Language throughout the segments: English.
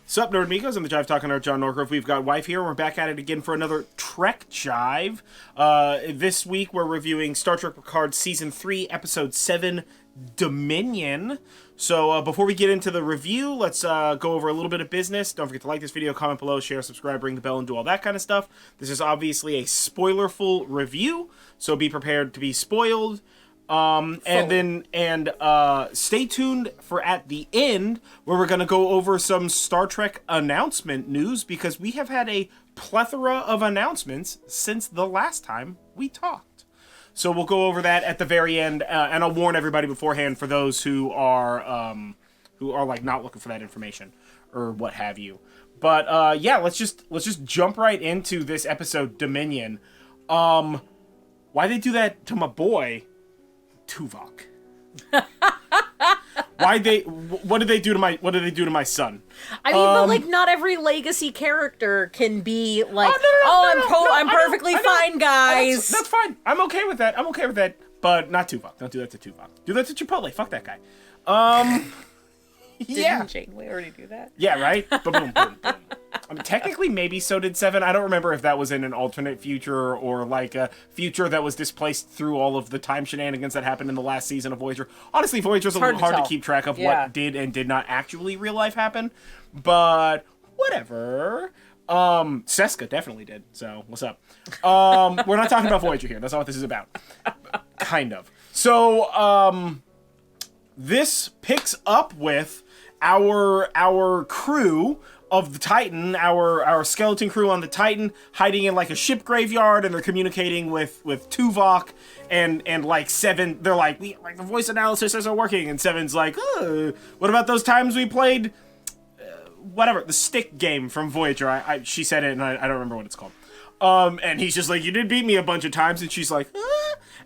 Sup, Nerdmigos? I'm the Jive Talking Nerd, John Norgrove. We've got Wife here. We're back at it again for another Trek Jive. This week we're reviewing Star Trek Picard Season 3, Episode 7, Dominion. So before we get into the review, let's go over a little bit of business. Don't forget to like this video, comment below, share, subscribe, ring the bell, and do all that kind of stuff. This is obviously a spoiler-full review, so be prepared to be spoiled. And stay tuned for at the end where we're going to go over some Star Trek announcement news because we have had a plethora of announcements since the last time we talked. So we'll go over that at the very end, and I'll warn everybody beforehand for those who are like not looking for that information or what have you. But yeah, let's just jump right into this episode, Dominion. Why they do that to my boy Tuvok? What did they do to my son? I mean, but like not every legacy character can be like, I'm perfectly fine, guys. That's fine. I'm okay with that. But not Tuvok. Don't do that to Tuvok. Do that to Chipotle. Fuck that guy. Yeah. Didn't Janeway already do that? Yeah, right? Boom, boom, boom. I mean, technically, maybe so did 7. I don't remember if that was in an alternate future or like a future that was displaced through all of the time shenanigans that happened in the last season of Voyager. Honestly, Voyager's a little hard to keep track of what did and did not actually real life happen. But whatever. Seska definitely did. So, what's up? We're not talking about Voyager here. That's not what this is about. Kind of. So, this picks up with our crew of the Titan, our skeleton crew on the Titan, hiding in like a ship graveyard, and they're communicating with Tuvok and like 7. They're like, the voice analysis isn't working, and 7's like, what about those times we played whatever, the stick game from Voyager? She said it, and I don't remember what it's called. And he's just like, you did beat me a bunch of times, and she's like,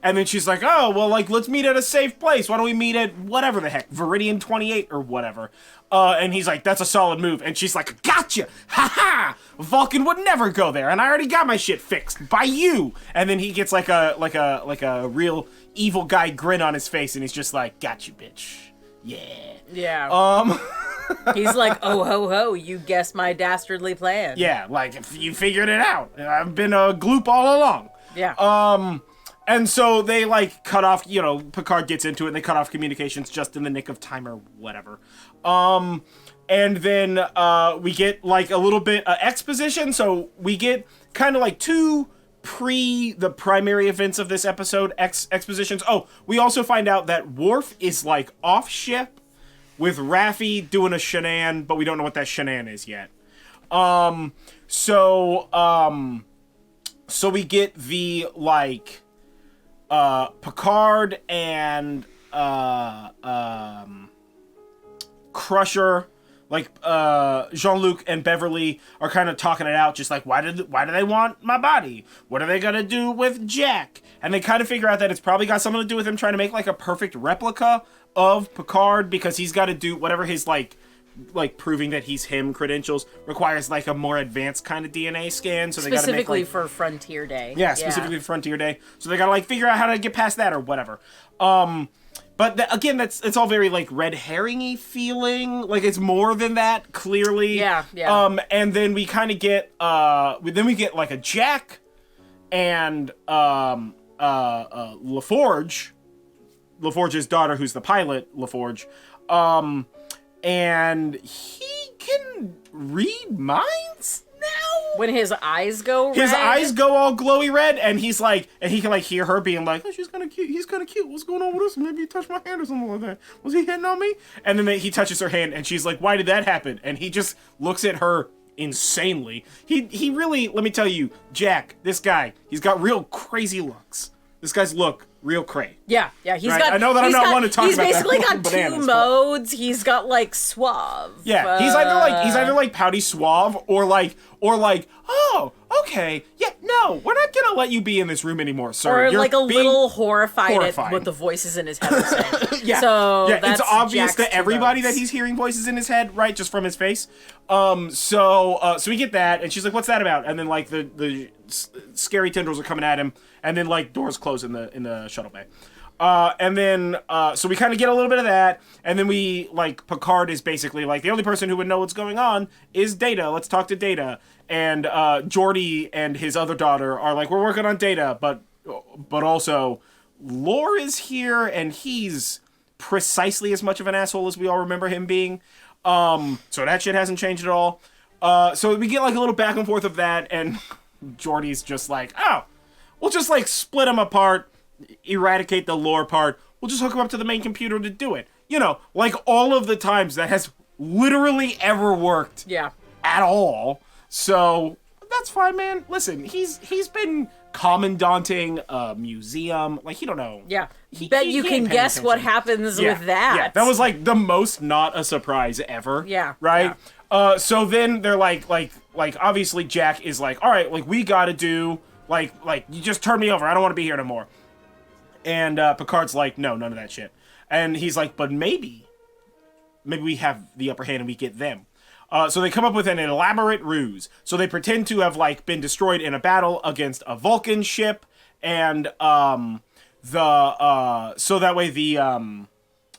and then she's like, oh, well, like, let's meet at a safe place. Why don't we meet at whatever the heck, Viridian 28 or whatever. And he's like, that's a solid move. And she's like, gotcha! Ha-ha! Vulcan would never go there, and I already got my shit fixed by you. And then he gets like a real evil guy grin on his face, and he's just like, got you, bitch. Yeah. Yeah. He's like, oh ho ho, you guessed my dastardly plan. Yeah, like, if you figured it out. I've been a gloop all along. Yeah. And so they, like, cut off, Picard gets into it, and they cut off communications just in the nick of time or whatever. And then we get, like, a little bit exposition. So we get kind of, like, 2 the primary events of this episode expositions. Oh, we also find out that Worf is, like, off-ship with Raffi doing a shenan, but we don't know what that shenan is yet. So we get the, like, Picard and Crusher, like Jean-Luc and Beverly are kind of talking it out, just like, why do they want my body? What are they gonna do with Jack? And they kind of figure out that it's probably got something to do with him trying to make like a perfect replica of Picard, because he's got to do whatever his like proving that he's him credentials requires, like a more advanced kind of DNA scan. So they got to make specifically for Frontier Day. Yeah, specifically for Frontier Day. So they got to like figure out how to get past that or whatever. But again, it's all very like red herring-y feeling. Like it's more than that, clearly. Yeah. And then we kind of get like a Jack and LaForge's daughter, who's the pilot, LaForge. And he can read minds now? When his eyes go red? His eyes go all glowy red, and he's like, and he can like hear her being like, oh, she's kind of cute, he's kind of cute, what's going on with us? Maybe you touched my hand or something like that. Was he hitting on me? And then he touches her hand, and she's like, why did that happen? And he just looks at her insanely. He really, let me tell you, Jack, this guy, he's got real crazy looks. This guy's look real cray. Yeah. He's right? got. I know that I'm not one to talk he's about that. He's basically got bananas, 2 modes. He's got like suave. Yeah, he's either like pouty suave or like oh, okay, yeah, no, we're not gonna let you be in this room anymore, sir. Or like a little horrified at what the voices in his head are saying. Yeah, so it's obvious Jack's to everybody modes. that he's hearing voices in his head, right, just from his face. So we get that, and she's like, "What's that about?" And then like the scary tendrils are coming at him, and then like doors close in the shuttle bay. And then, so we kind of get a little bit of that, and then we, like, Picard is basically, like, the only person who would know what's going on is Data. Let's talk to Data. And, Geordi and his other daughter are like, we're working on Data, but also, Lore is here, and he's precisely as much of an asshole as we all remember him being. So that shit hasn't changed at all. So we get, like, a little back and forth of that, and Geordi's just like, oh, we'll just, like, split them apart, eradicate the Lore part, we'll just hook him up to the main computer to do it. You know, like all of the times that has literally ever worked at all. So, that's fine, man. Listen, he's been commandanting a museum. Like, he don't know. Yeah. Bet you can guess what happens with that. Yeah, that was, like, the most not a surprise ever. Yeah. Right? Yeah. So then they're like, obviously Jack is like, all right, like, we gotta do, like, you just turn me over. I don't want to be here no more. And Picard's like, no, none of that shit. And he's like, but maybe we have the upper hand and we get them. So they come up with an elaborate ruse. So they pretend to have, like, been destroyed in a battle against a Vulcan ship, and so that way the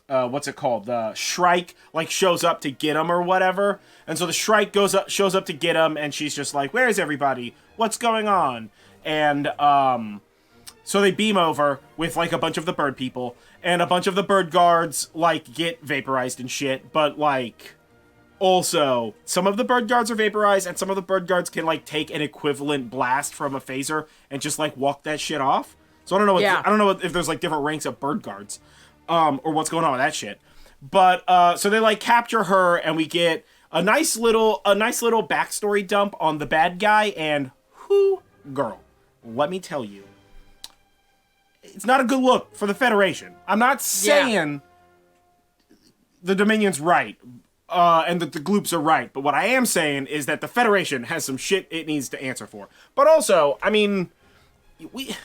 what's it called? The Shrike, like, shows up to get them or whatever. And so the Shrike shows up to get them, and she's just like, where is everybody? What's going on? And so they beam over with, like, a bunch of the bird people, and a bunch of the bird guards, like, get vaporized and shit, but, like, also, some of the bird guards are vaporized, and some of the bird guards can, like, take an equivalent blast from a phaser and just, like, walk that shit off. So I don't know if there's, like, different ranks of bird guards, or what's going on with that shit. But, so they, like, capture her, and we get a nice little backstory dump on the bad guy, and girl, let me tell you, it's not a good look for the Federation. I'm not saying the Dominion's right, and that the Gloops are right, but what I am saying is that the Federation has some shit it needs to answer for. But also, I mean, we've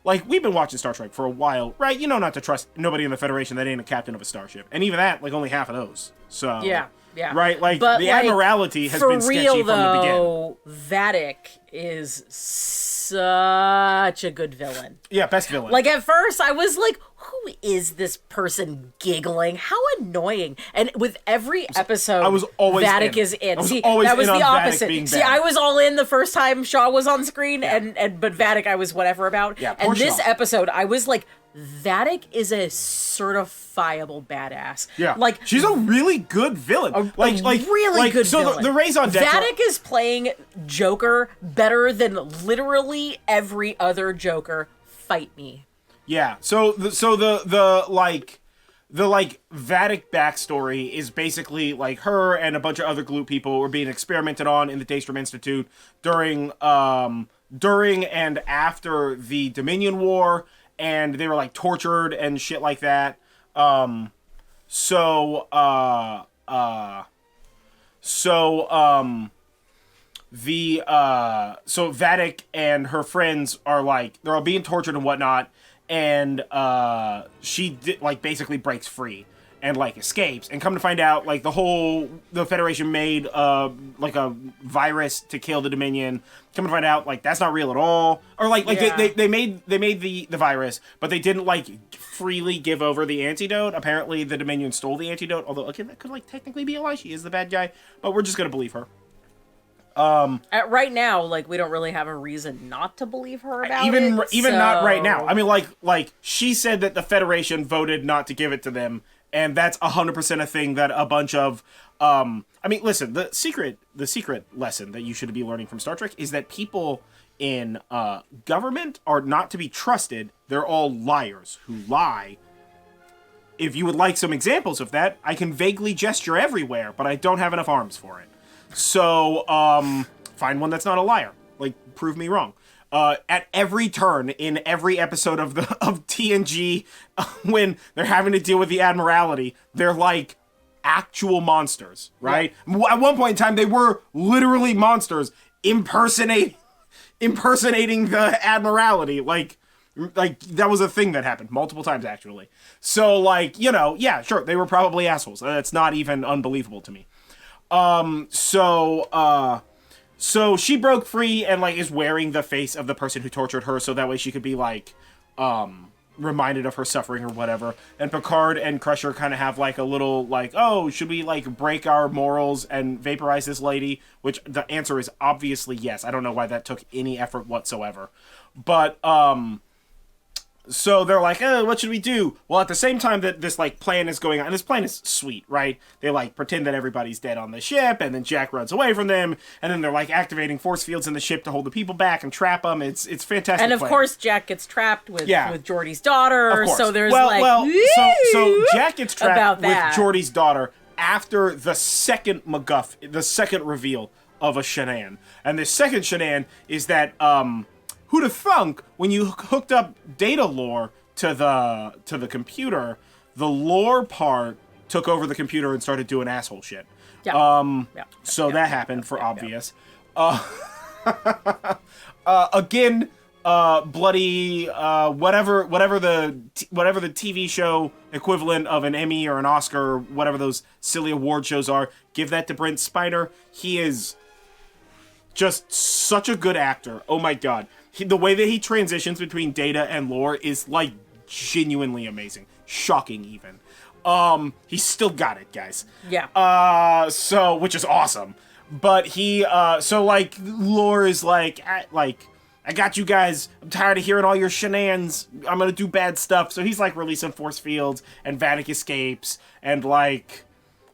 been watching Star Trek for a while, right? You know not to trust nobody in the Federation that ain't a captain of a starship. And even that, like, only half of those. So, yeah. Right? Like, but, the Admiralty has been sketchy from the beginning. Vadic is such a good villain. Yeah, best villain. Like, at first, I was like, who is this person giggling? How annoying. And with every episode, I was always Vadic is in. See, that was the opposite. See, I was all in the first time Shaw was on screen, but Vadic I was whatever about. Yeah, and this episode, I was like, Vadic is a certifiable badass. Yeah, like, she's a really good villain. Really good villain. So the Rays on deck. Vadic is playing Joker better than literally every other Joker. Fight me. Yeah. So the Vadic backstory is basically like her and a bunch of other Gloop people were being experimented on in the Daystrom Institute during and after the Dominion War. And they were, like, tortured and shit like that. So Vadic and her friends are, like, they're all being tortured and whatnot, and she basically breaks free and, like, escapes, and come to find out, like, the Federation made like a virus to kill the Dominion. Come to find out, like, that's not real at all, or they made the virus, but they didn't, like, freely give over the antidote. Apparently the Dominion stole the antidote, although, again, that could, like, technically be a lie. She is the bad guy, but we're just gonna believe her. Right now, like, we don't really have a reason not to believe her about even so... not right now. I mean, like she said that the Federation voted not to give it to them, and that's 100% a thing that a bunch of I mean, listen, the secret lesson that you should be learning from Star Trek is that people in government are not to be trusted. They're all liars who lie. If you would like some examples of that, I can vaguely gesture everywhere, but I don't have enough arms for it. So, find one that's not a liar. Like, prove me wrong. At every turn in every episode of TNG, when they're having to deal with the Admiralty, they're like actual monsters, right? Yeah. At one point in time, they were literally monsters impersonating the Admiralty. Like that was a thing that happened multiple times, actually. So, like, you know, yeah, sure, they were probably assholes. That's not even unbelievable to me. So she broke free and, like, is wearing the face of the person who tortured her, so that way she could be, like, reminded of her suffering or whatever. And Picard and Crusher kind of have like a little like, oh, should we like break our morals and vaporize this lady? Which the answer is obviously yes. I don't know why that took any effort whatsoever. But so they're like, what should we do? Well, at the same time that this like plan is going on, and this plan is sweet, right? They like pretend that everybody's dead on the ship, and then Jack runs away from them, and then they're like activating force fields in the ship to hold the people back and trap them. It's fantastic. And of course, Jack gets trapped with Geordi's daughter. So there's so Jack gets trapped with Geordi's daughter after the second MacGuff, the second reveal of a Shanann. And the second Shanann is that who'd have thunk when you hooked up data lore to the computer, the lore part took over the computer and started doing asshole shit. So that happened for obvious. Again, bloody whatever the TV show equivalent of an Emmy or an Oscar or whatever those silly award shows are, give that to Brent Spiner. He is just such a good actor. Oh my god. The way that he transitions between data and lore is like genuinely amazing. Shocking even. He's still got it, guys. Yeah. So which is awesome. But he so like lore is like I got you guys. I'm tired of hearing all your shenanigans. I'm gonna do bad stuff. So he's like releasing force fields and Vatic escapes and like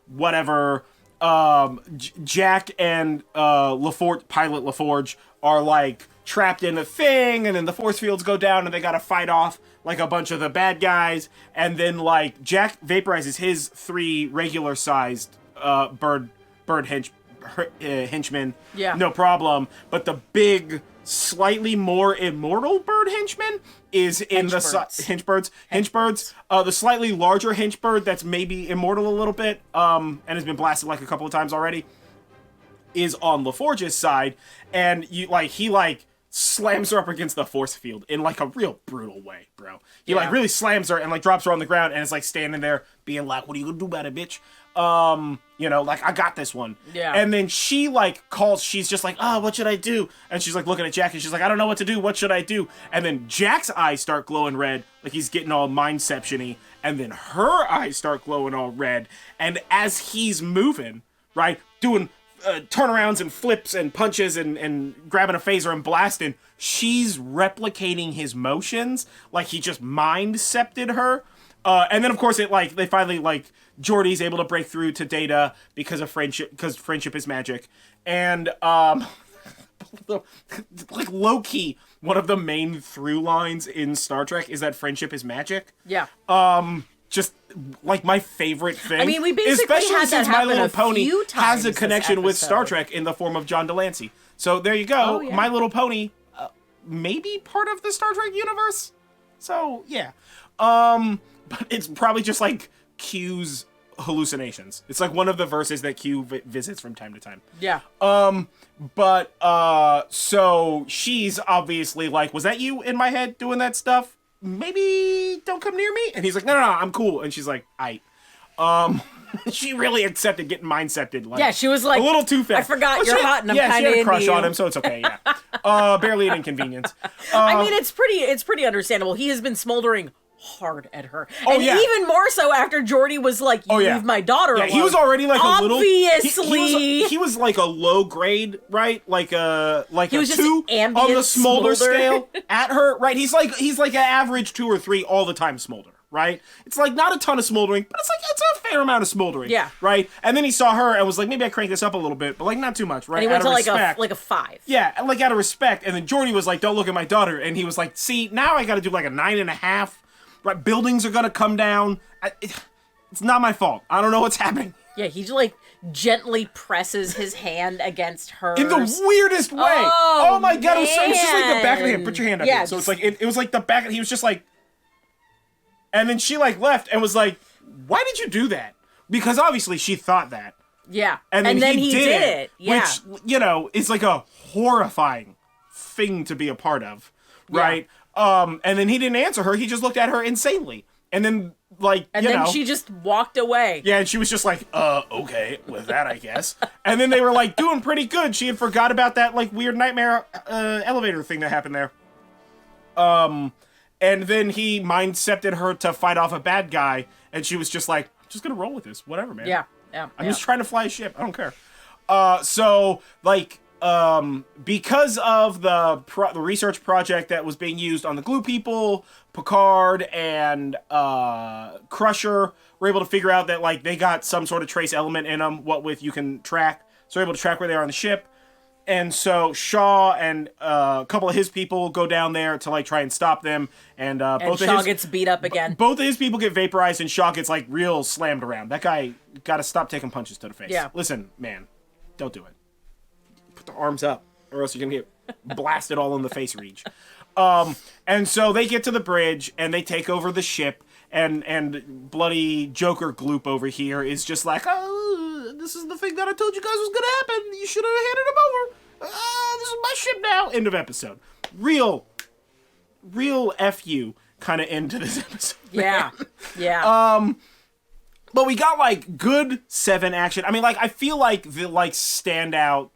whatever. Jack and LaForge, Pilot LaForge, are like trapped in a thing, and then the force fields go down, and they gotta fight off like a bunch of the bad guys, and then like Jack vaporizes his 3 regular-sized henchmen, no problem, but the big, slightly more immortal bird henchman is in henchbirds. The slightly larger henchbird that's maybe immortal a little bit, and has been blasted like a couple of times already, is on LaForge's side, and he slams her up against the force field in like a real brutal way, bro. He like really slams her and like drops her on the ground and is like standing there being like, what are you gonna do about it, bitch? Like I got this one. Yeah. And then she like calls, she's just like, what should I do? And she's like looking at Jack and she's like, I don't know what to do. What should I do? And then Jack's eyes start glowing red, like he's getting all mindception-y, and then her eyes start glowing all red. And as he's moving, right, doing turnarounds and flips and punches and grabbing a phaser and blasting, she's replicating his motions like he just mind-septed her. And then of course they finally Geordi's able to break through to Data because friendship is magic. And like low-key, one of the main through lines in Star Trek is that friendship is magic. Yeah. Just like my favorite thing. I mean, we basically especially had since that My Little a Pony few times has a connection with Star Trek in the form of John Delancey. So there you go. My Little Pony, maybe part of the Star Trek universe. So yeah, but it's probably just like Q's hallucinations. It's like one of the verses that Q visits from time to time. Yeah. So she's obviously like, was that you in my head doing that stuff? Maybe don't come near me. And he's like, no, I'm cool. And she's like, aight. She really accepted getting mind-septed. Like, she was like, a little too fast. I forgot you're hot and I'm kind of into you. She had a crush on him, so it's okay. Yeah. Barely an inconvenience. I mean, it's pretty understandable. He has been smoldering hard at her. And even more so after Geordi was like, you leave my daughter alone. He was already like obviously. a little... He was like a low grade, right? Like he was a 2 on the smolder scale at her, right? He's like an average 2 or 3 all the time smolder, right? It's like not a ton of smoldering, but it's a fair amount of smoldering. Yeah. Right? And then he saw her and was like, maybe I crank this up a little bit, but like not too much, right? And he went out to of like a 5. Yeah, like out of respect. And then Geordi was like, don't look at my daughter. And he was like, see, now I gotta do like a 9.5. Right, buildings are gonna come down. It's not my fault. I don't know what's happening. Yeah, he like gently presses his hand against hers in the weirdest way. Oh my god! It was just like the back of the hand. Put your hand up. Yeah, so it's like it was like the back. He was just like, and then she like left and was like, "Why did you do that?" Because obviously she thought that. Yeah, and then he did it. Yeah. Which is like a horrifying thing to be a part of, right? Yeah. And then he didn't answer her. He just looked at her insanely. And then, she just walked away. Yeah, and she was just like, okay, with that, I guess. And then they were, like, doing pretty good. She had forgot about that, like, weird nightmare elevator thing that happened there. And then he mind-septed her to fight off a bad guy, and she was just like, I'm just gonna roll with this. Whatever, man. Yeah. I'm just trying to fly a ship. I don't care. So, like, because of the research project that was being used on the glue people, Picard and Crusher were able to figure out that, like, they got some sort of trace element in them, what with you can track. So they're able to track where they are on the ship. And so Shaw and a couple of his people go down there to, like, try and stop them. And both Shaw of his, gets beat up again. Both of his people get vaporized, and Shaw gets, like, real slammed around. That guy got to stop taking punches to the face. Yeah. Listen, man, don't do it. Put the arms up, or else you're going to get blasted all in the face reach. And so they get to the bridge, and they take over the ship. And bloody Joker Gloop over here is just like, oh, this is the thing that I told you guys was gonna happen. You should have handed him over. This is my ship now. End of episode. Real FU kind of end to this episode. Yeah. Yeah. But we got, like, good 7 action. I mean, like, I feel like the, like, standout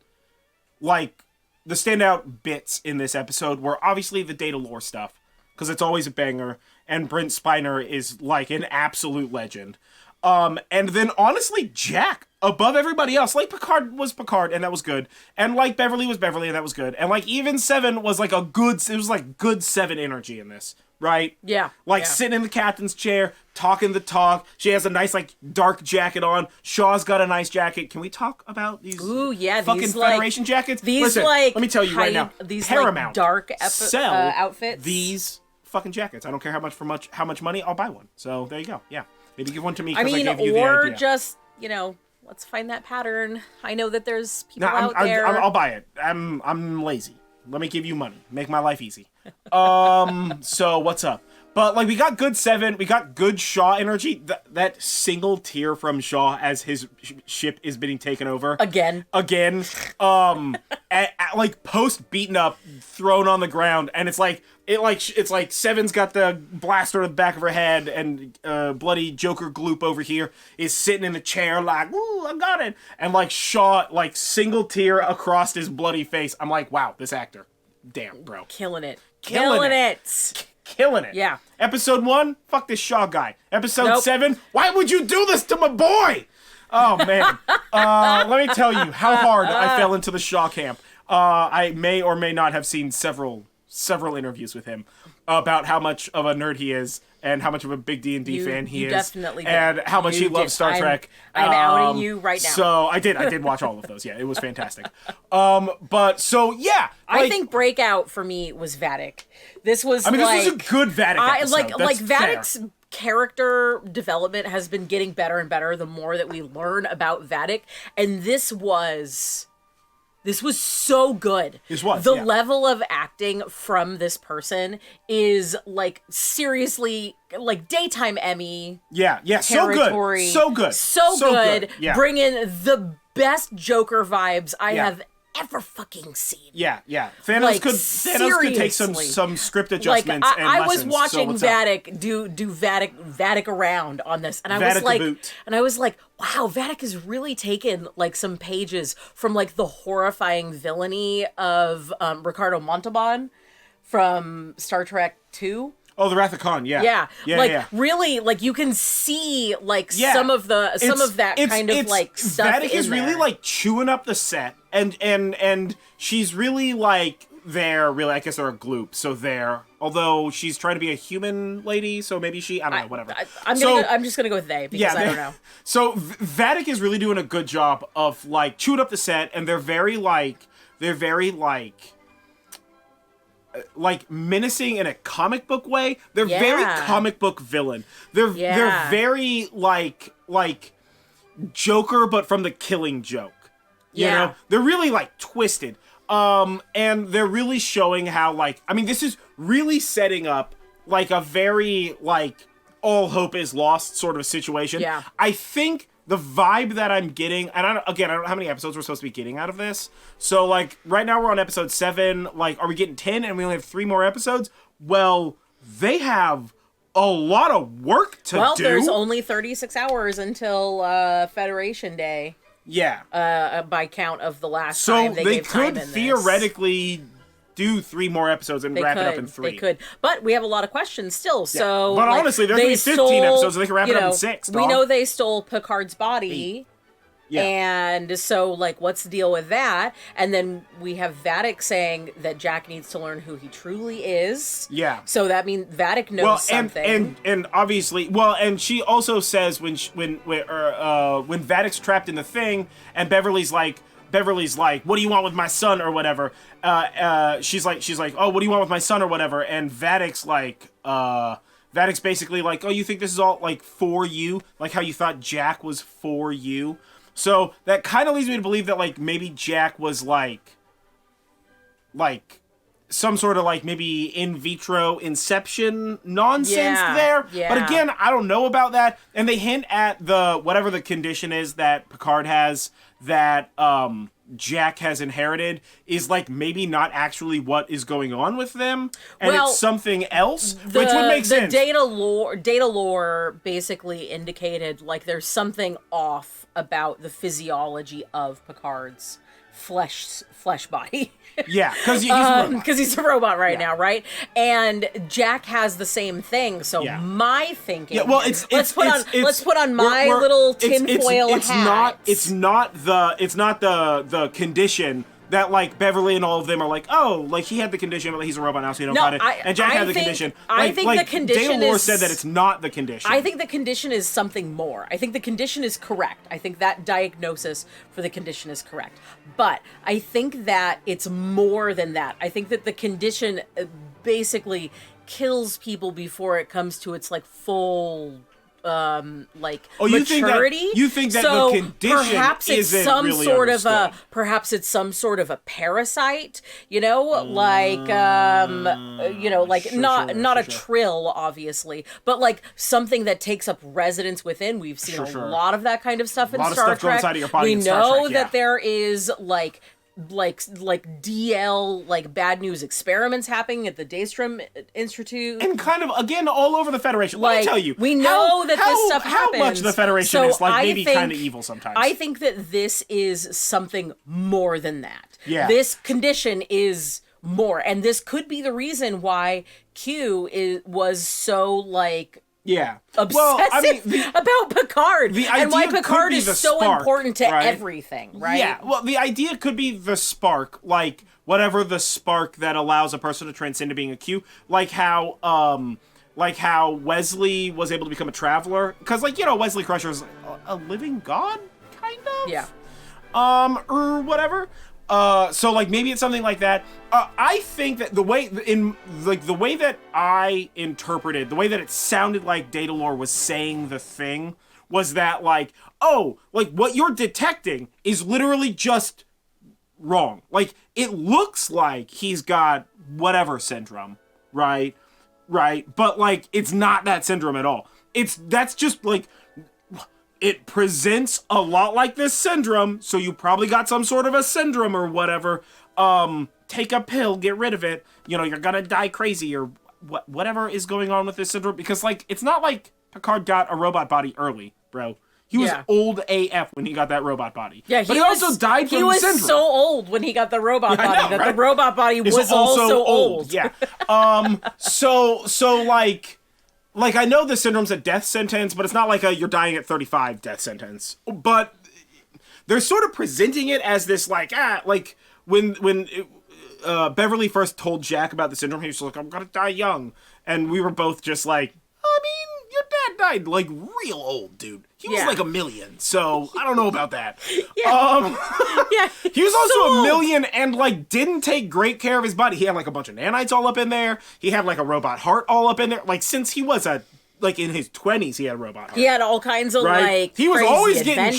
bits in this episode were obviously the Data Lore stuff, because it's always a banger. And Brent Spiner is, like, an absolute legend. And then, honestly, Jack, above everybody else. Like, Picard was Picard, and that was good. And, like, Beverly was Beverly, and that was good. And, like, even 7 was, like, good 7 energy in this, right? Yeah. Like, sitting in the captain's chair, talking the talk. She has a nice, like, dark jacket on. Shaw's got a nice jacket. Can we talk about these fucking these, Federation like, jackets? These, Listen, like, let me tell you right now. These, Paramount like, dark sell outfits. These fucking jackets. I don't care how much money, I'll buy one. So there you go. Yeah, maybe give one to me. I mean, gave you the or idea. just, you know, let's find that pattern. I know that there's people No, out there. I'll buy it. I'm lazy. Let me give you money. Make my life easy. So what's up? But, like, we got good 7. We got good Shaw energy. That single tear from Shaw as his ship is being taken over. Again. Like, post beaten up, thrown on the ground. And it's like 7's got the blaster to the back of her head. And bloody Joker Gloop over here is sitting in a chair like, ooh, I got it. And, like, Shaw, like, single tear across his bloody face. I'm like, wow, this actor. Damn, bro. Killing it. Yeah. Episode 1, fuck this Shaw guy. Episode 7, why would you do this to my boy? Oh, man. Let me tell you how hard I fell into the Shaw camp. I may or may not have seen several interviews with him about how much of a nerd he is and how much of a big D&D fan he is. Definitely did. And how much he loves Star Trek. I'm outing you right now. So I did watch all of those. Yeah, it was fantastic. But so yeah, like, I think breakout for me was Vatic. This was this was a good Vatic episode. Like Vatic's character development has been getting better and better the more that we learn about Vatic, and this was so good. The level of acting from this person is, like, seriously, like, daytime Emmy. Yeah, territory. So good. Yeah. Bring in the best Joker vibes I have ever fucking seen. Yeah. Thanos could take some script adjustments. Like, and I was lessons, watching so Vatic do Vatic around on this, and I was like, wow, Vatic has really taken, like, some pages from, like, the horrifying villainy of Ricardo Montalban from Star Trek 2. Oh, the Wrath of Khan, yeah. Really, like, you can see, like, some of that kind of like stuff. Vatic is really, like, chewing up the set, and she's really, like, I guess they're a gloop, so there. Although she's trying to be a human lady, so maybe I don't know, whatever. I'm just gonna go with they, because I don't know. So Vatic is really doing a good job of, like, chewing up the set, and they're very menacing in a comic book way. They're very comic book villain. They're very like Joker, but from the Killing Joke. You know? They're really, like, twisted. And they're really showing how, like, I mean, this is really setting up, like, a very, like, all hope is lost sort of situation. Yeah. I think the vibe that I'm getting, and I don't know how many episodes we're supposed to be getting out of this. So, like, right now we're on episode 7. Like, are we getting 10 and we only have 3 more episodes? Well, they have a lot of work to do. Well, there's only 36 hours until Federation Day. Yeah. By count of the last time they gave time in this. So they could theoretically do 3 more episodes and wrap it up in 3. They could. But we have a lot of questions still, so... But honestly, there's going to be 15 episodes, so they can wrap it up in 6, dog. We know they stole Picard's body... 8. Yeah. And so, like, what's the deal with that? And then we have Vadic saying that Jack needs to learn who he truly is. Yeah. So that means Vadic knows something. And obviously, and she also says when Vadic's trapped in the thing, and Beverly's like, what do you want with my son or whatever? She's like, oh, what do you want with my son or whatever? And Vadic's like, Vadic's basically like, oh, you think this is all like for you, like how you thought Jack was for you. So that kind of leads me to believe that, like, maybe Jack was, like, some sort of, like, maybe in vitro inception nonsense there. Yeah. But again, I don't know about that. And they hint at whatever the condition is that Picard has that Jack has inherited is, like, maybe not actually what is going on with them. And it's something else, which would make sense. The data lore basically indicated, like, there's something off about the physiology of Picard's flesh body. Yeah, because he's a robot right now, right? And Jack has the same thing. So my thinking, let's put on my little tinfoil hat. It's not the condition that, like, Beverly and all of them are like, oh, like, he had the condition, but he's a robot now, so you don't got it. And Jack had the condition. I think the condition Data lore said that it's not the condition. I think the condition is something more. I think the condition is correct. I think that diagnosis for the condition is correct. But I think that it's more than that. I think that the condition basically kills people before it comes to its, like, full... maturity. You think that the condition perhaps it's isn't some really sort understood. Perhaps it's some sort of a parasite, like not a trill, obviously, but like something that takes up residence within. We've seen a lot of that kind of stuff in Star Trek. We know that there is like DL, like bad news experiments happening at the Daystrom Institute. And kind of, again, all over the Federation. Let me tell you. We know that this stuff happens. How much the Federation is, like, maybe kind of evil sometimes. I think that this is something more than that. Yeah. This condition is more. And this could be the reason why Q was so, like... Yeah. Obsessive about Picard. And why Picard is so important to everything, right? Yeah. Well, the idea could be the spark, like whatever the spark that allows a person to transcend to being a Q, like how Wesley was able to become a traveler, because, like, Wesley Crusher's a living god, kind of. Yeah. Or whatever. So, like, maybe it's something like that. I think that the way that I interpreted, the way that it sounded like Data Lore was saying the thing was that, like, oh, like, what you're detecting is literally just wrong. Like, it looks like he's got whatever syndrome, right? But, like, it's not that syndrome at all. That's just, like... It presents a lot like this syndrome, so you probably got some sort of a syndrome or whatever. Take a pill, get rid of it. You're gonna die crazy or whatever is going on with this syndrome. Because, like, it's not like Picard got a robot body early, bro. He was old AF when he got that robot body. Yeah, but he also died from the syndrome. He was so old when he got the robot body that the robot body was also old. Yeah. So like, I know the syndrome's a death sentence, but it's not like a you're dying at 35 death sentence. But they're sort of presenting it as this, like when Beverly first told Jack about the syndrome, he was like, I'm gonna die young. And we were both just like, I mean, your dad died, like, real old, dude. He was like 1 million, so I don't know about that. He was also 1 million and, like, didn't take great care of his body. He had, like, a bunch of nanites all up in there. He had, like, a robot heart all up in there. Like, since he was in his 20s, he had a robot heart. He had all kinds of, like, he was crazy always getting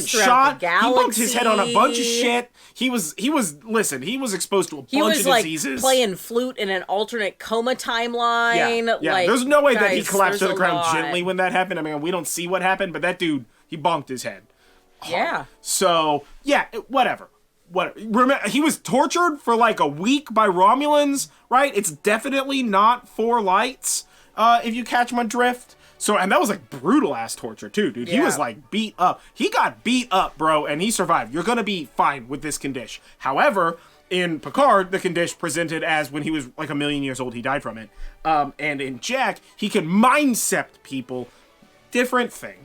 shot. He bumped his head on a bunch of shit. He was exposed to a bunch of diseases. He was, like, playing flute in an alternate coma timeline. Yeah. Like, there's no way that he collapsed to the ground gently when that happened. I mean, we don't see what happened, but that dude, he bonked his head hard. Yeah. So, yeah, whatever. Remember, he was tortured for, like, a week by Romulans, right? It's definitely not 4 lights, if you catch my drift. So, and that was like brutal ass torture too, dude. Yeah. He was like beat up. He got beat up, bro, and he survived. You're gonna be fine with this condition. However, in Picard, the condition presented as when he was like 1,000,000 years old, he died from it. And in Jack, he can mind-sept people. Different thing.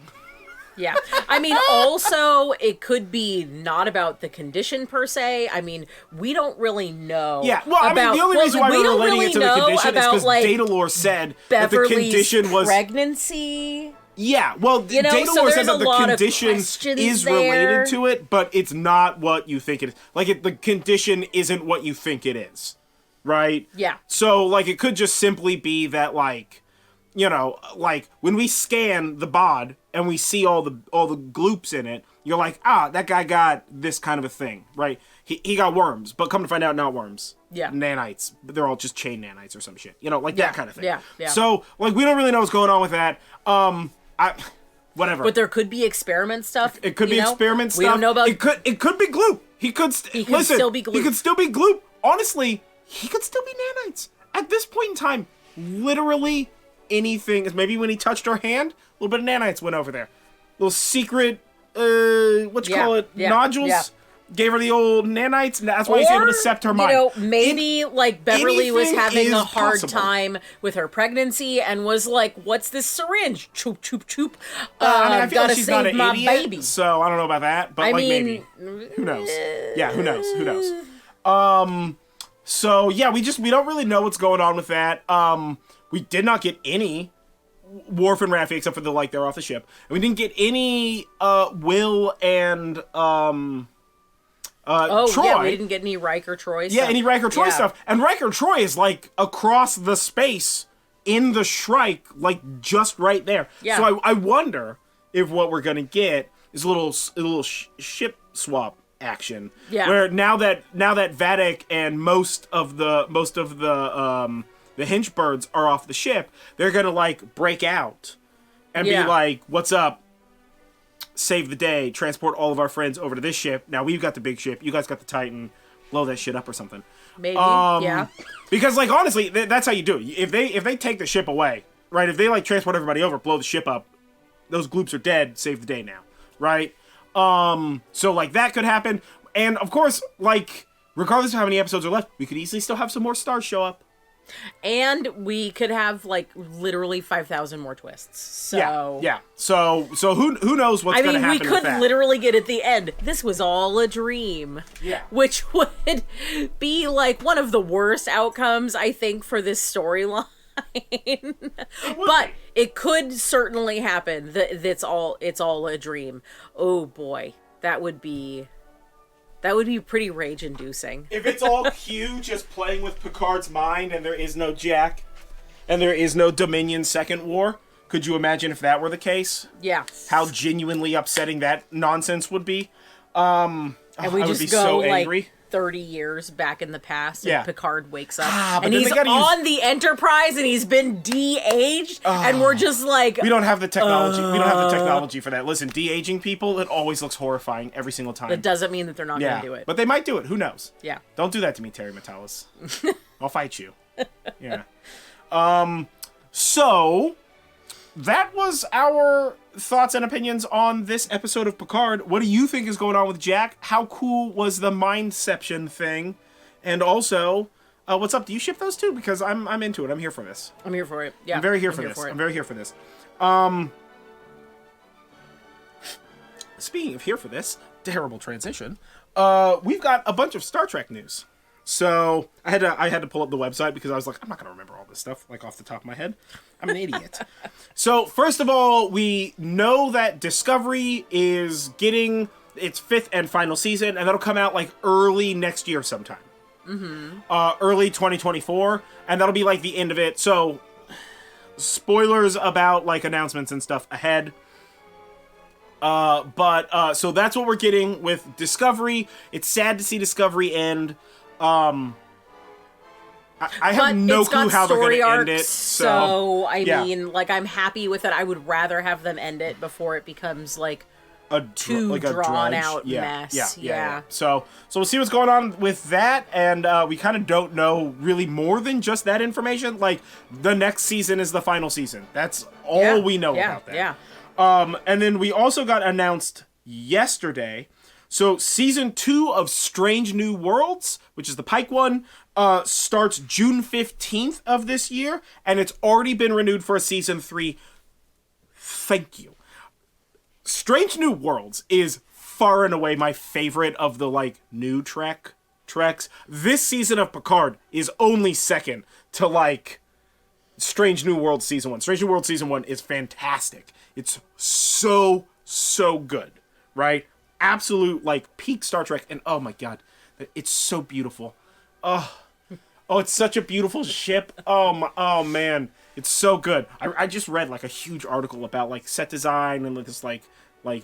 Yeah. I mean, also, it could be not about the condition per se. I mean, we don't really know. Yeah, well, I mean, the only reason why we're relating it to the condition is because Datalore said that the condition was... pregnancy. Yeah, well, Datalore said that the condition is related to it, but it's not what you think it is. Like, the condition isn't what you think it is, right? Yeah. So, like, it could just simply be that, like, you know, like, when we scan the bod and we see all the gloops in it, you're like, that guy got this kind of a thing, right? He got worms, but come to find out, not worms. Yeah. Nanites. They're all just chain nanites or some shit. You know, like that kind of thing. Yeah. So, like, we don't really know what's going on with that. Whatever. But there could be experiment stuff. It could be experiment stuff. We don't know about... It could be gloop. He could still be gloop. He could still be gloop. Honestly, he could still be nanites. At this point in time, literally... anything, maybe when he touched her hand, a little bit of nanites went over there. Little secret, nodules. Yeah. Gave her the old nanites, and that's why he's able to sept her mind. You know, maybe like Beverly was having a hard time with her pregnancy and was like, "What's this syringe? Choop choop choop." I feel gotta like she's save not an my idiot, baby. So I don't know about that, but maybe who knows? Yeah, who knows? So yeah, we don't really know what's going on with that. We did not get any Worf and Raffi except for they're off the ship. And we didn't get any Will and Troy. Yeah, we didn't get any Riker Troy stuff. Yeah, any Riker Troy stuff. And Riker Troy is like across the space in the Shrike, like just right there. Yeah. So I wonder if what we're gonna get is a little ship swap action. Yeah. Where now that Vadic and most of the Hinchbirds are off the ship, they're gonna like break out and be like, "What's up? Save the day. Transport all of our friends over to this ship. Now we've got the big ship. You guys got the Titan. Blow that shit up or something." Maybe. Yeah. Because like honestly, that's how you do it. If they take the ship away, right? If they like transport everybody over, blow the ship up, those gloops are dead. Save the day now, right? So like that could happen, and of course, like regardless of how many episodes are left, we could easily still have some more stars show up. And we could have like literally 5,000 more twists. So yeah. So who knows what's going to happen? We could literally get at the end, "This was all a dream." Yeah. Which would be like one of the worst outcomes, I think, for this storyline. But it could certainly happen. It's all a dream. Oh boy, that would be pretty rage-inducing. If it's all Q just playing with Picard's mind and there is no Jack, and there is no Dominion Second War, could you imagine if that were the case? Yeah. How genuinely upsetting that nonsense would be. And we I just would be go so like angry. 30 years back in the past, and Picard wakes up, but and he's on the Enterprise, and he's been de-aged, and we're just like... We don't have the technology. We don't have the technology for that. Listen, de-aging people, it always looks horrifying every single time. It doesn't mean that they're not going to do it. But they might do it. Who knows? Yeah. Don't do that to me, Terry Metalis. I'll fight you. Yeah. So... that was our thoughts and opinions on this episode of Picard. What do you think is going on with Jack? How cool was the mindception thing? And also, what's up? Do you ship those two? Because I'm into it. I'm here for this. I'm here for it. Yeah. I'm very here for this. Speaking of here for this, terrible transition. We've got a bunch of Star Trek news. So I had to pull up the website because I was like, I'm not gonna remember all this stuff like off the top of my head. I'm an idiot. So first of all, we know that Discovery is getting its 5th and final season, and that'll come out like early next year sometime. Mm-hmm. Early 2024, and that'll be like the end of it. So spoilers about like announcements and stuff ahead. So that's what we're getting with Discovery. It's sad to see Discovery end. I have no clue how they're going to end it. So I mean, like, I'm happy with it. I would rather have them end it before it becomes, like, too drawn out mess. Yeah. So we'll see what's going on with that, and we kind of don't know really more than just that information. Like, the next season is the final season. That's all we know about that. Yeah. And then we also got announced yesterday. So season 2 of Strange New Worlds, which is the Pike one, starts June 15th of this year, and it's already been renewed for a season 3. Thank you. Strange New Worlds is far and away my favorite of the, like, new Treks. This season of Picard is only second to, like, Strange New Worlds season 1. Strange New Worlds season 1 is fantastic. It's so good, right? Absolute, like, peak Star Trek, and oh my god, it's so beautiful. Oh, it's such a beautiful ship. Oh man, it's so good. I just read, like, a huge article about, like, set design and this like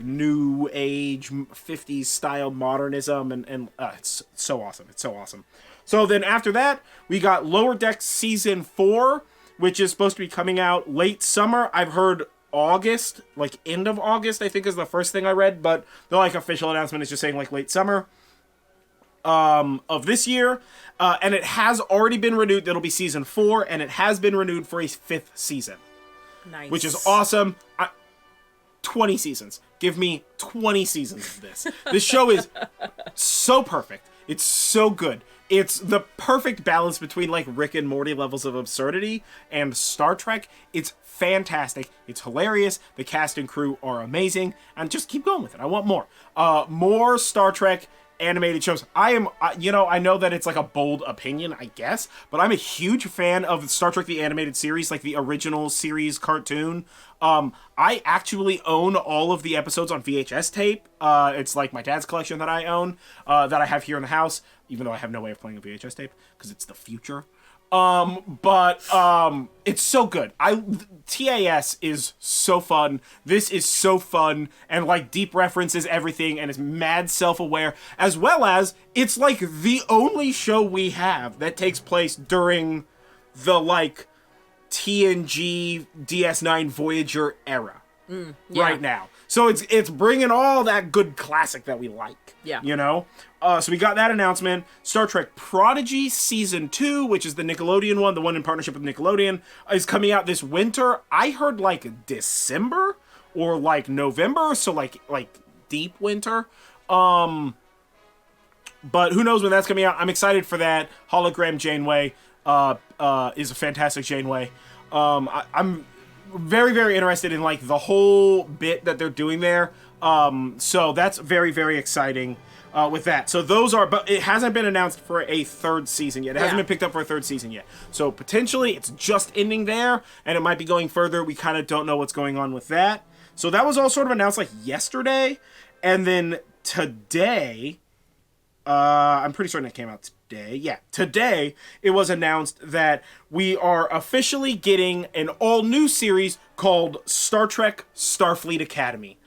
new age 50s style modernism, and it's so awesome. It's so awesome. So then after that, we got Lower Decks season 4, which is supposed to be coming out late summer. I've heard August, like end of August, I think is the first thing I read, but the, like, official announcement is just saying, like, late summer of this year, and it has already been renewed. That'll be season 4, and it has been renewed for a 5th season. Nice. Which is awesome. 20 seasons. Give me 20 seasons of this. This show is so perfect. It's so good. It's the perfect balance between, like, Rick and Morty levels of absurdity and Star Trek. It's fantastic. It's hilarious. The cast and crew are amazing. And just keep going with it. I want more. More Star Trek animated shows. I know that it's, like, a bold opinion, I guess, but I'm a huge fan of Star Trek the Animated Series, like the original series cartoon. I actually own all of the episodes on VHS tape. It's, like, my dad's collection that I own, that I have here in the house, even though I have no way of playing a VHS tape, because it's the future. But it's so good. TAS is so fun. This is so fun, and, like, deep references everything, and is mad self-aware, as well as it's, like, the only show we have that takes place during the, like, TNG DS9 Voyager era right now. So it's bringing all that good classic that we like. Yeah. You know? So we got that announcement. Star Trek Prodigy Season 2, which is the Nickelodeon one, the one in partnership with Nickelodeon, is coming out this winter. I heard, like, December or, like, November, so, like deep winter. But who knows when that's coming out. I'm excited for that. Hologram Janeway is a fantastic Janeway. I'm very, very interested in, like, the whole bit that they're doing there. So that's very, very exciting with that. So those are, but it hasn't been announced for a 3rd season yet. It hasn't been picked up for a 3rd season yet. So potentially it's just ending there, and it might be going further. We kind of don't know what's going on with that. So that was all sort of announced, like, yesterday. And then today, I'm pretty certain it came out today. Yeah, today it was announced that we are officially getting an all-new series called Star Trek Starfleet Academy,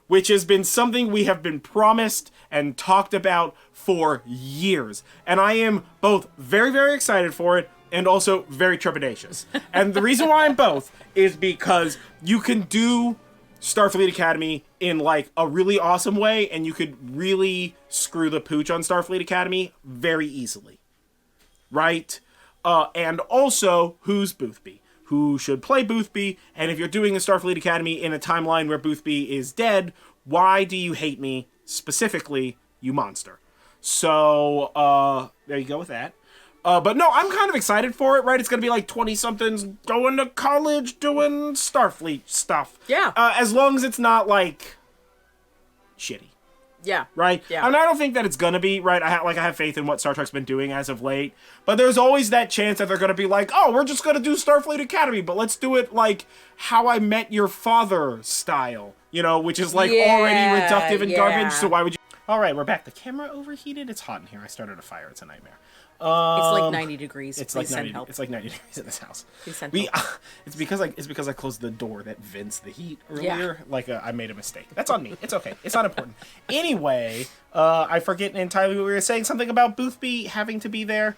which has been something we have been promised and talked about for years. And I am both very, very excited for it and also very trepidatious. And the reason why I'm both is because you can do Starfleet Academy in, like, a really awesome way, and you could really screw the pooch on Starfleet Academy very easily. Right? And also, who's Boothby? Who should play Boothby? And if you're doing a Starfleet Academy in a timeline where Boothby is dead, why do you hate me specifically, you monster? So, there you go with that. But no, I'm kind of excited for it, right? It's going to be like 20-somethings going to college doing Starfleet stuff. Yeah. As long as it's not, like, shitty. Yeah. Right? Yeah. And I don't think that it's going to be, right? I have faith in what Star Trek's been doing as of late. But there's always that chance that they're going to be like, oh, we're just going to do Starfleet Academy, but let's do it like How I Met Your Father style, you know, which is, like, already reductive and garbage, so why would you... All right, we're back. The camera overheated? It's hot in here. I started a fire. It's a nightmare. It's like 90 degrees. It's Please like 90. Send help. It's like 90 degrees in this house. Please send help. It's because I closed the door that vents the heat earlier. Yeah. Like, I made a mistake. That's on me. It's okay. It's not important. Anyway, I forget entirely what we were saying. Something about Boothby having to be there.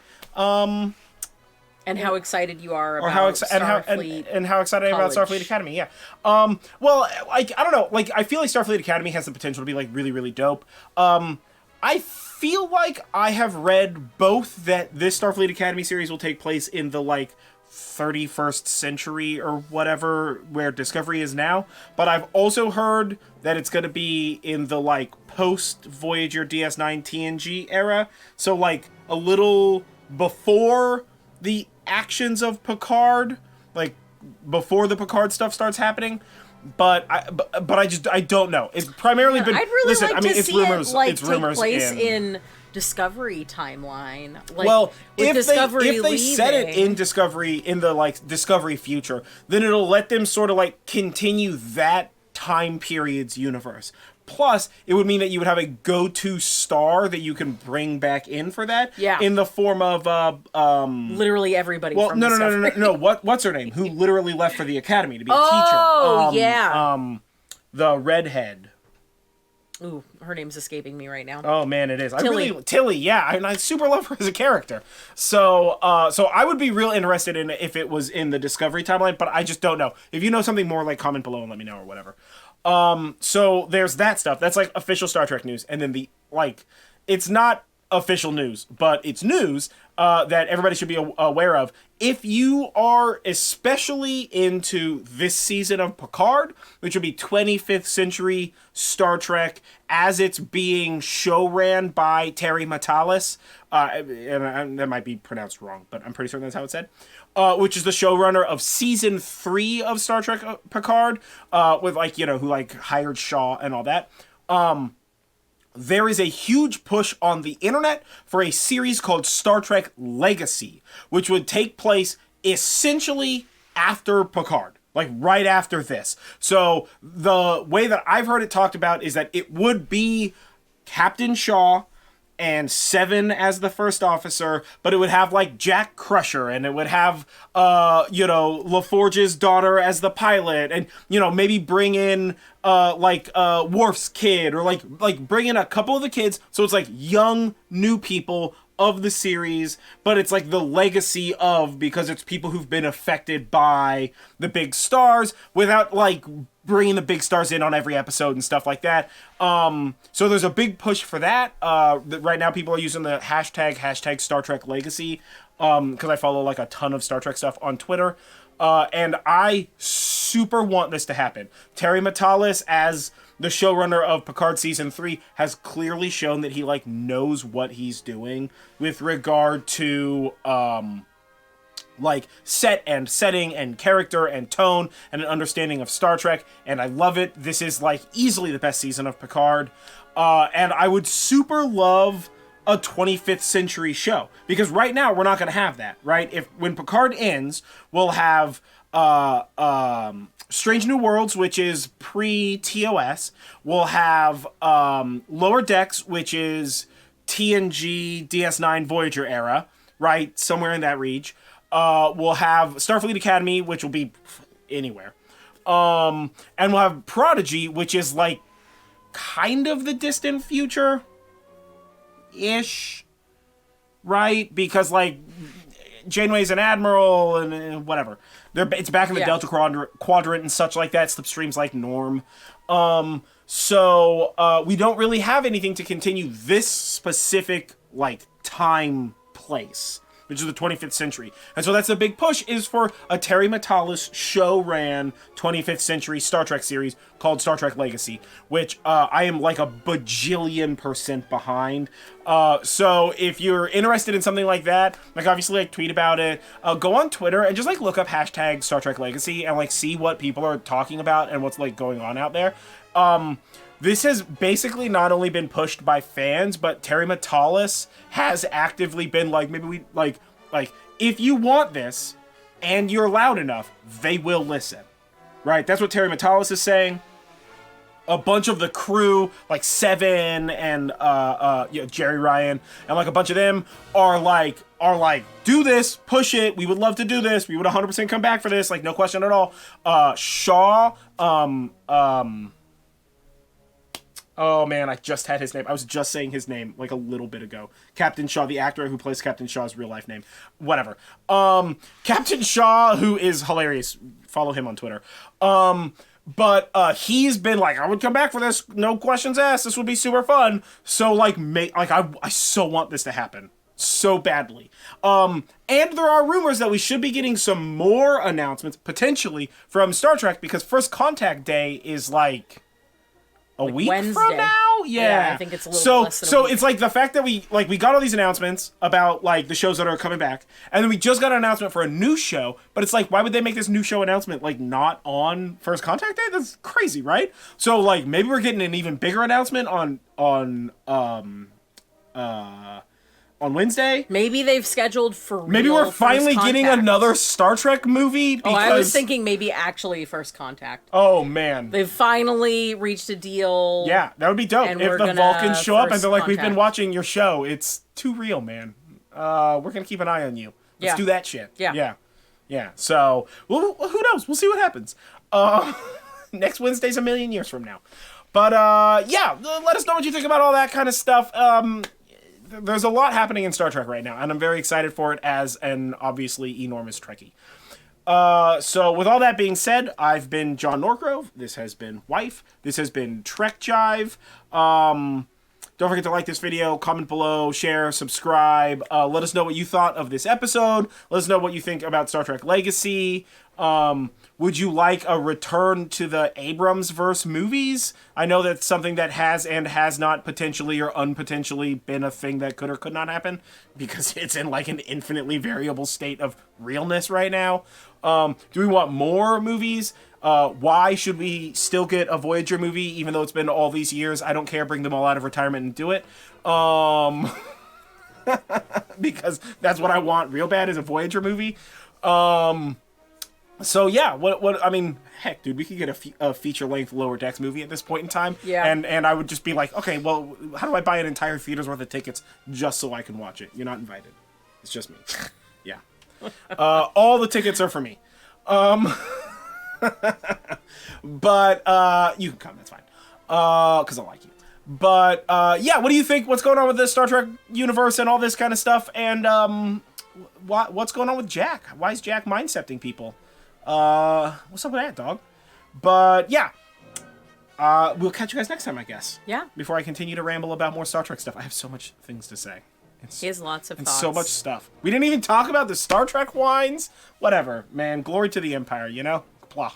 And how excited you are about Starfleet and how excited I am about Starfleet Academy. Yeah. Well, like I don't know. Like I feel like Starfleet Academy has the potential to be like really, really dope. I feel like I have read both that this Starfleet Academy series will take place in the like 31st century or whatever where Discovery is now, but I've also heard that it's going to be in the like post Voyager DS9 TNG era, so like a little before the actions of Picard, like before the Picard stuff starts happening. But I don't know. It's primarily been. I'd really like to it's see rumors. It, like, it's take rumors place in Discovery timeline. Like, well, if Discovery they set it in Discovery in the like Discovery future, then it'll let them sort of like continue that time period's universe. Plus, it would mean that you would have a go-to star that you can bring back in for that. Yeah. In the form of literally everybody. Well, from no. What's her name? Who literally left for the academy to be a teacher? Oh, yeah. The redhead. Ooh, her name's escaping me right now. Oh man, it is. Tilly. Tilly, yeah, I super love her as a character. So I would be real interested in if it was in the Discovery timeline, but I just don't know. If you know something more, like comment below and let me know or whatever. So there's that stuff. That's like official Star Trek news, and then the like, it's not official news, but it's news that everybody should be aware of. If you are especially into this season of Picard, which would be 25th century Star Trek as it's being show ran by Terry Matalas, and that might be pronounced wrong, but I'm pretty certain that's how it's said, which is the showrunner of season 3 of Star Trek Picard, with like, you know, who like hired Shaw and all that. There is a huge push on the internet for a series called Star Trek Legacy, which would take place essentially after Picard, like right after this. So the way that I've heard it talked about is that it would be Captain Shaw and Seven as the first officer, but it would have like Jack Crusher, and it would have LaForge's daughter as the pilot, and maybe bring in Worf's kid, or like bring in a couple of the kids, so it's like young new people of the series, but it's like the legacy of, because it's people who've been affected by the big stars without like bringing the big stars in on every episode and stuff like that. So there's a big push for that. Right now people are using the hashtag Star Trek Legacy, because I follow like a ton of Star Trek stuff on Twitter. And I super want this to happen. Terry Matalas, as the showrunner of Picard Season 3, has clearly shown that he like knows what he's doing with regard to like setting and character and tone and an understanding of Star Trek, and I love it. This is like easily the best season of Picard, and I would super love a 25th century show, because right now we're not going to have that, right? When Picard ends, we'll have Strange New Worlds, which is pre-TOS. We'll have Lower Decks, which is TNG DS9 Voyager era, right? Somewhere in that reach. We'll have Starfleet Academy, which will be anywhere. And we'll have Prodigy, which is like kind of the distant future ish, right? Because like Janeway's an admiral and whatever. It's back in the Delta Quadrant and such like that. Slipstream's like norm. So we don't really have anything to continue this specific like time place, which is the 25th century. And so that's a big push, is for a Terry Matalas show-ran 25th century Star Trek series called Star Trek Legacy, which I am like a bajillion% behind. So if you're interested in something like that, like obviously like tweet about it, go on Twitter and just like look up hashtag Star Trek Legacy and like see what people are talking about and what's like going on out there. This has basically not only been pushed by fans, but Terry Matalas has actively been like, maybe we like if you want this and you're loud enough, they will listen, right? That's what Terry Matalas is saying. A bunch of the crew, like Seven and Jerry Ryan, and like a bunch of them are like, do this, push it. We would love to do this. We would 100% come back for this, like no question at all. Shaw, Oh man, I just had his name. I was just saying his name like a little bit ago. Captain Shaw, the actor who plays Captain Shaw's real life name. Whatever. Captain Shaw, who is hilarious. Follow him on Twitter. But he's been like, I would come back for this, no questions asked. This would be super fun. So like, I so want this to happen so badly. And there are rumors that we should be getting some more announcements potentially from Star Trek because First Contact Day is like a week Wednesday. from now. Yeah, I think it's a little less than a week. It's like the fact that we got all these announcements about like the shows that are coming back, and then we just got an announcement for a new show. But it's like, why would they make this new show announcement like not on First Contact Day? That's crazy, right? So like maybe we're getting an even bigger announcement on Wednesday. Maybe they've scheduled for real. Maybe we're finally getting another Star Trek movie. Because... Oh, I was thinking maybe actually First Contact. Oh man, they've finally reached a deal. Yeah, that would be dope if the Vulcans show up and they're like, "We've been watching your show. It's too real, man. We're gonna keep an eye on you. Let's do that shit." Yeah. So, well, who knows? We'll see what happens. Next Wednesday's a million years from now. But yeah, let us know what you think about all that kind of stuff. There's a lot happening in Star Trek right now, and I'm very excited for it as an obviously enormous Trekkie. So with all that being said, I've been John Norgrove. This has been Wife. This has been Trek Jive. Don't forget to like this video, comment below, share, subscribe. Let us know what you thought of this episode. Let us know what you think about Star Trek Legacy. Would you like a return to the Abrams-verse movies? I know that's something that has and has not potentially or unpotentially been a thing that could or could not happen because it's in like an infinitely variable state of realness right now. Do we want more movies? Why should we still get a Voyager movie even though it's been all these years? I don't care. Bring them all out of retirement and do it. Because that's what I want real bad is a Voyager movie. So yeah, what I mean, heck, dude, we could get a feature-length Lower Decks movie at this point in time. Yeah. And I would just be like, okay, well, how do I buy an entire theater's worth of tickets just so I can watch it? You're not invited. It's just me. Yeah. All the tickets are for me. But you can come. That's fine. Because I like you. But yeah, what do you think? What's going on with the Star Trek universe and all this kind of stuff? And what's going on with Jack? Why is Jack mind-septing people? What's up with that, dog? But yeah, we'll catch you guys next time, I guess. Yeah. Before I continue to ramble about more Star Trek stuff, I have so much things to say. He has lots of thoughts. So much stuff. We didn't even talk about the Star Trek wines. Whatever, man. Glory to the Empire, you know? Blah.